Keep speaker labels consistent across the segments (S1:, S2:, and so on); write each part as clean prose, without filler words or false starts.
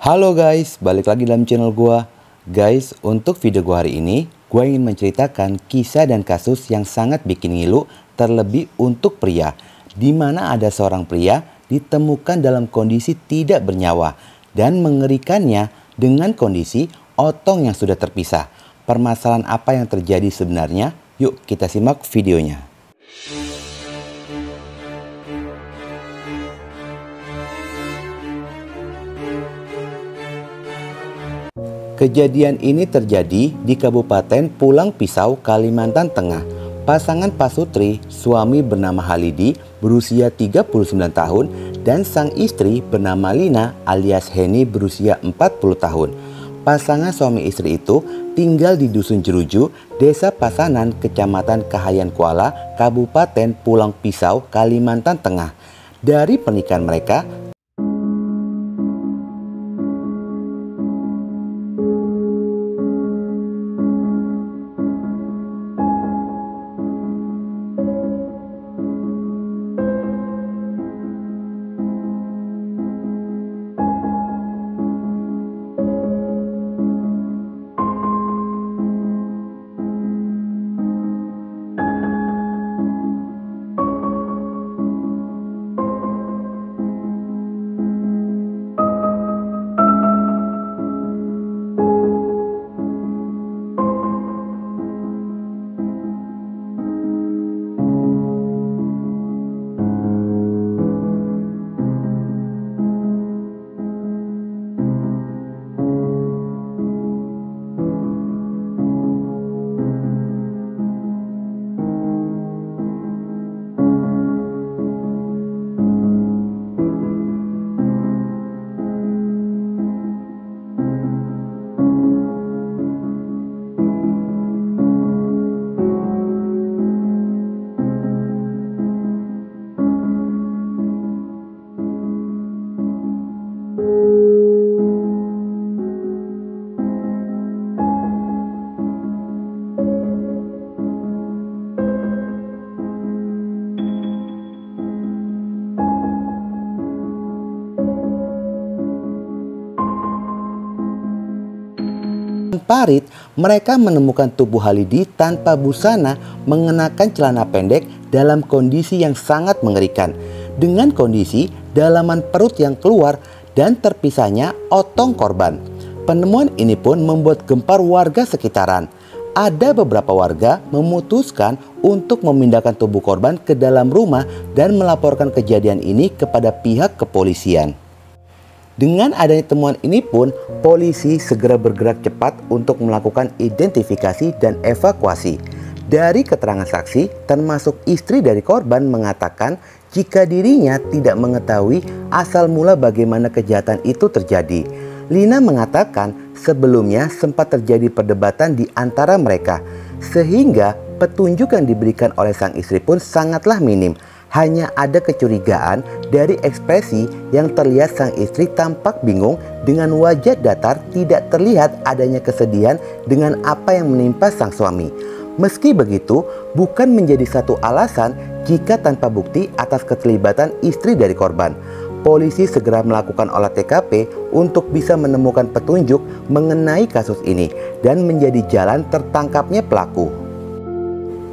S1: Halo guys, balik lagi dalam channel gua. Guys, untuk video gua hari ini, gua ingin menceritakan kisah dan kasus yang sangat bikin ngilu, terlebih untuk pria, di mana ada seorang pria ditemukan dalam kondisi tidak bernyawa dan mengerikannya dengan kondisi otong yang sudah terpisah. Permasalahan apa yang terjadi sebenarnya? Yuk kita simak videonya. Kejadian ini terjadi di Kabupaten Pulang Pisau, Kalimantan Tengah. Pasangan pasutri, suami bernama Halidi berusia 39 tahun dan sang istri bernama Lina alias Heni berusia 40 tahun. Pasangan suami istri itu tinggal di Dusun Jeruju, Desa Pasanan, Kecamatan Kahayan Kuala, Kabupaten Pulang Pisau, Kalimantan Tengah. Dari pernikahan mereka, parit, mereka menemukan tubuh Halidi tanpa busana, mengenakan celana pendek dalam kondisi yang sangat mengerikan, dengan kondisi dalaman perut yang keluar dan terpisahnya otong korban. Penemuan ini pun membuat gempar warga sekitaran. Ada beberapa warga memutuskan untuk memindahkan tubuh korban ke dalam rumah dan melaporkan kejadian ini kepada pihak kepolisian. Dengan adanya temuan ini pun, polisi segera bergerak cepat untuk melakukan identifikasi dan evakuasi. Dari keterangan saksi, termasuk istri dari korban mengatakan jika dirinya tidak mengetahui asal mula bagaimana kejahatan itu terjadi. Lina mengatakan sebelumnya sempat terjadi perdebatan di antara mereka, sehingga petunjuk yang diberikan oleh sang istri pun sangatlah minim. Hanya ada kecurigaan dari ekspresi yang terlihat sang istri tampak bingung dengan wajah datar, tidak terlihat adanya kesedihan dengan apa yang menimpa sang suami. Meski begitu, bukan menjadi satu alasan jika tanpa bukti atas keterlibatan istri dari korban. Polisi segera melakukan olah TKP untuk bisa menemukan petunjuk mengenai kasus ini dan menjadi jalan tertangkapnya pelaku.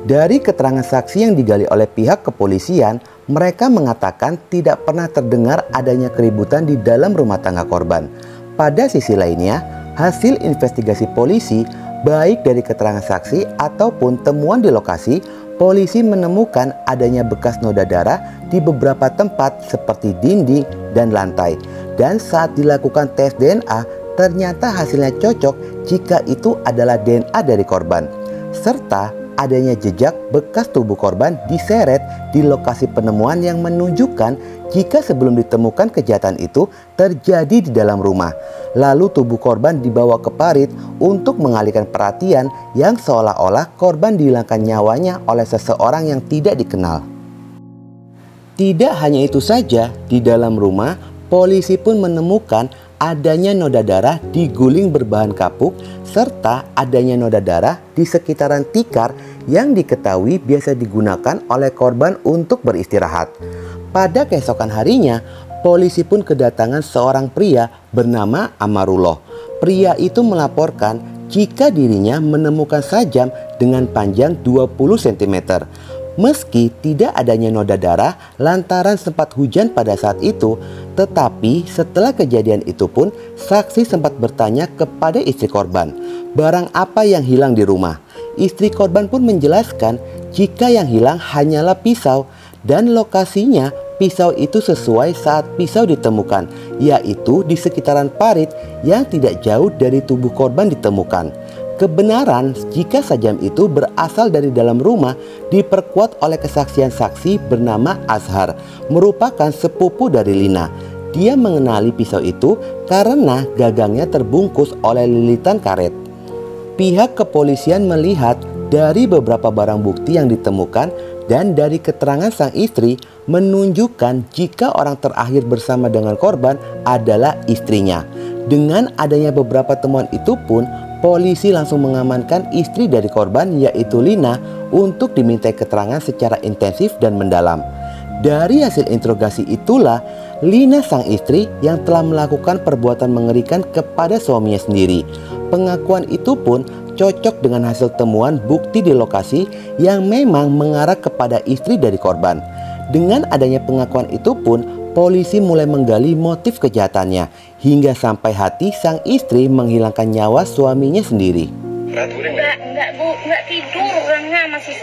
S1: Dari keterangan saksi yang digali oleh pihak kepolisian, mereka mengatakan tidak pernah terdengar adanya keributan di dalam rumah tangga korban. Pada sisi lainnya, hasil investigasi polisi, baik dari keterangan saksi ataupun temuan di lokasi, polisi menemukan adanya bekas noda darah di beberapa tempat seperti dinding dan lantai. Dan saat dilakukan tes DNA, ternyata hasilnya cocok jika itu adalah DNA dari korban. Serta adanya jejak bekas tubuh korban diseret di lokasi penemuan yang menunjukkan jika sebelum ditemukan kejahatan itu terjadi di dalam rumah. Lalu tubuh korban dibawa ke parit untuk mengalihkan perhatian yang seolah-olah korban dihilangkan nyawanya oleh seseorang yang tidak dikenal. Tidak hanya itu saja, di dalam rumah polisi pun menemukan adanya noda darah di guling berbahan kapuk serta adanya noda darah di sekitaran tikar yang diketahui biasa digunakan oleh korban untuk beristirahat. Pada keesokan harinya, polisi pun kedatangan seorang pria bernama Amarullah. Pria itu melaporkan jika dirinya menemukan sajam dengan panjang 20 cm. Meski tidak adanya noda darah lantaran sempat hujan pada saat itu, tetapi setelah kejadian itu pun saksi sempat bertanya kepada istri korban, barang apa yang hilang di rumah. Istri korban pun menjelaskan jika yang hilang hanyalah pisau dan lokasinya pisau itu sesuai saat pisau ditemukan, yaitu di sekitaran parit yang tidak jauh dari tubuh korban ditemukan. Kebenaran jika sajam itu berasal dari dalam rumah diperkuat oleh kesaksian saksi bernama Azhar, merupakan sepupu dari Lina. Dia mengenali pisau itu karena gagangnya terbungkus oleh lilitan karet. Pihak kepolisian melihat dari beberapa barang bukti yang ditemukan dan dari keterangan sang istri menunjukkan jika orang terakhir bersama dengan korban adalah istrinya. Dengan adanya beberapa temuan itu pun, polisi langsung mengamankan istri dari korban yaitu Lina untuk dimintai keterangan secara intensif dan mendalam. Dari hasil interogasi itulah Lina sang istri yang telah melakukan perbuatan mengerikan kepada suaminya sendiri. Pengakuan itu pun cocok dengan hasil temuan bukti di lokasi yang memang mengarah kepada istri dari korban. Dengan adanya pengakuan itu pun polisi mulai menggali motif kejahatannya hingga sampai hati sang istri menghilangkan nyawa suaminya sendiri.
S2: Enggak Bu, enggak tidur, orangnya masih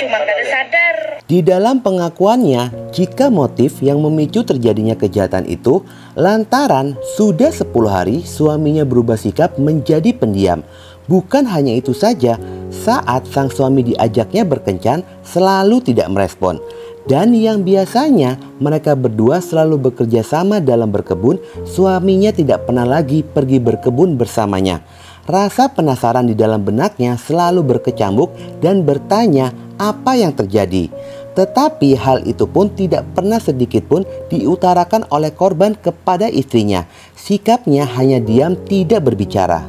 S2: cuma enggak sadar.
S1: Di dalam pengakuannya, jika motif yang memicu terjadinya kejahatan itu lantaran sudah 10 hari suaminya berubah sikap menjadi pendiam. Bukan hanya itu saja, saat sang suami diajaknya berkencan selalu tidak merespon. Dan yang biasanya mereka berdua selalu bekerja sama dalam berkebun, suaminya tidak pernah lagi pergi berkebun bersamanya. Rasa penasaran di dalam benaknya selalu berkecamuk dan bertanya apa yang terjadi. Tetapi hal itu pun tidak pernah sedikit pun diutarakan oleh korban kepada istrinya. Sikapnya hanya diam, tidak berbicara.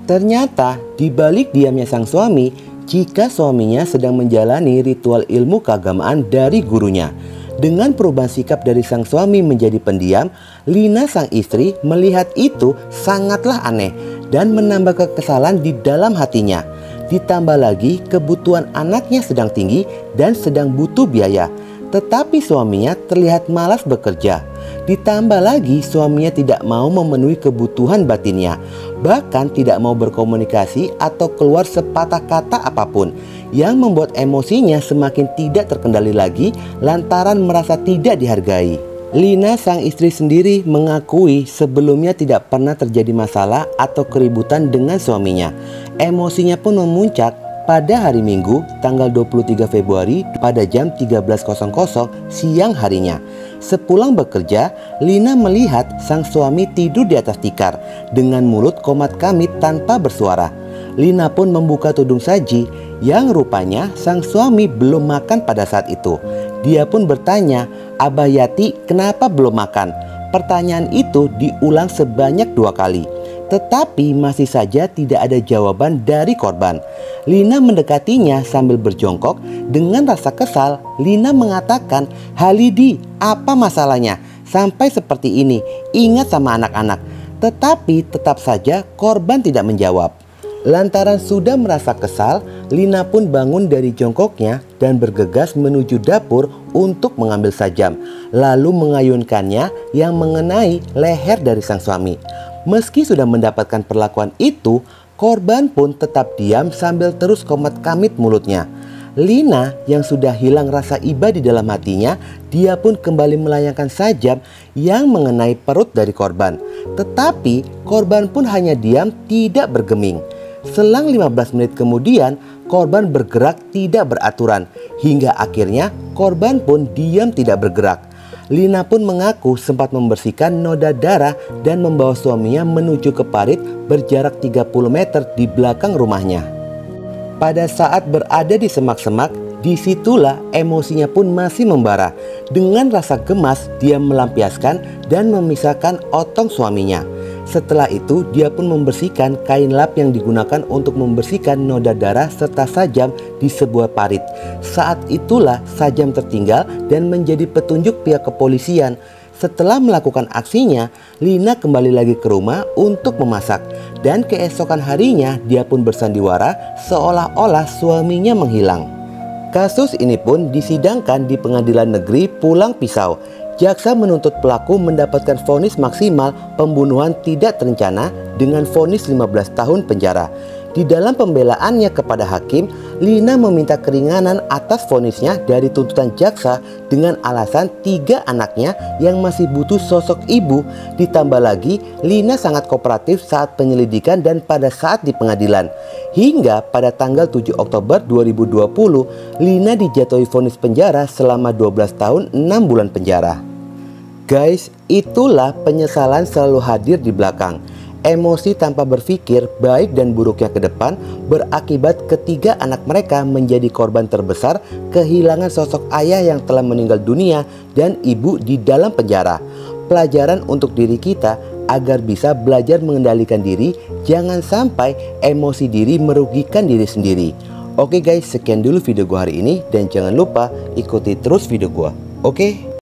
S1: Ternyata di balik diamnya sang suami, jika suaminya sedang menjalani ritual ilmu keagamaan dari gurunya. Dengan perubahan sikap dari sang suami menjadi pendiam, Lina sang istri melihat itu sangatlah aneh dan menambah kekesalan di dalam hatinya. Ditambah lagi kebutuhan anaknya sedang tinggi dan sedang butuh biaya, tetapi suaminya terlihat malas bekerja. Ditambah lagi suaminya tidak mau memenuhi kebutuhan batinnya, bahkan tidak mau berkomunikasi atau keluar sepatah kata apapun, yang membuat emosinya semakin tidak terkendali lagi lantaran merasa tidak dihargai. Lina sang istri sendiri mengakui sebelumnya tidak pernah terjadi masalah atau keributan dengan suaminya. Emosinya pun memuncak pada hari Minggu tanggal 23 Februari pada jam 13.00 siang harinya. Sepulang bekerja, Lina melihat sang suami tidur di atas tikar dengan mulut komat kamit tanpa bersuara. Lina pun membuka tudung saji yang rupanya sang suami belum makan pada saat itu. Dia pun bertanya, "Abah Yati, kenapa belum makan?" Pertanyaan itu diulang sebanyak 2 kali. Tetapi masih saja tidak ada jawaban dari korban. Lina mendekatinya sambil berjongkok. Dengan rasa kesal, Lina mengatakan, "Halidi, apa masalahnya? Sampai seperti ini, ingat sama anak-anak." Tetapi tetap saja korban tidak menjawab. Lantaran sudah merasa kesal, Lina pun bangun dari jongkoknya dan bergegas menuju dapur untuk mengambil sajam, lalu mengayunkannya yang mengenai leher dari sang suami. Meski sudah mendapatkan perlakuan itu, korban pun tetap diam sambil terus komat kamit mulutnya. Lina yang sudah hilang rasa iba di dalam hatinya, dia pun kembali melayangkan sajam yang mengenai perut dari korban. Tetapi korban pun hanya diam, tidak bergeming. Selang 15 menit kemudian, korban bergerak tidak beraturan. Hingga akhirnya korban pun diam tidak bergerak. Lina pun mengaku sempat membersihkan noda darah dan membawa suaminya menuju ke parit berjarak 30 meter di belakang rumahnya. Pada saat berada di semak-semak, disitulah emosinya pun masih membara. Dengan rasa gemas, dia melampiaskan dan memisahkan otong suaminya. Setelah itu, dia pun membersihkan kain lap yang digunakan untuk membersihkan noda darah serta sajam di sebuah parit. Saat itulah sajam tertinggal dan menjadi petunjuk pihak kepolisian. Setelah melakukan aksinya, Lina kembali lagi ke rumah untuk memasak. Dan keesokan harinya dia pun bersandiwara seolah-olah suaminya menghilang. Kasus ini pun disidangkan di Pengadilan Negeri Pulang Pisau. Jaksa menuntut pelaku mendapatkan vonis maksimal pembunuhan tidak terencana dengan vonis 15 tahun penjara. Di dalam pembelaannya kepada hakim, Lina meminta keringanan atas vonisnya dari tuntutan jaksa dengan alasan 3 anaknya yang masih butuh sosok ibu. Ditambah lagi, Lina sangat kooperatif saat penyelidikan dan pada saat di pengadilan. Hingga pada tanggal 7 Oktober 2020, Lina dijatuhi vonis penjara selama 12 tahun 6 bulan penjara. Guys, itulah penyesalan selalu hadir di belakang. Emosi tanpa berpikir baik dan buruknya ke depan berakibat ketiga anak mereka menjadi korban terbesar kehilangan sosok ayah yang telah meninggal dunia dan ibu di dalam penjara. Pelajaran untuk diri kita agar bisa belajar mengendalikan diri, jangan sampai emosi diri merugikan diri sendiri. Oke guys, sekian dulu video gua hari ini dan jangan lupa ikuti terus video gua. Oke?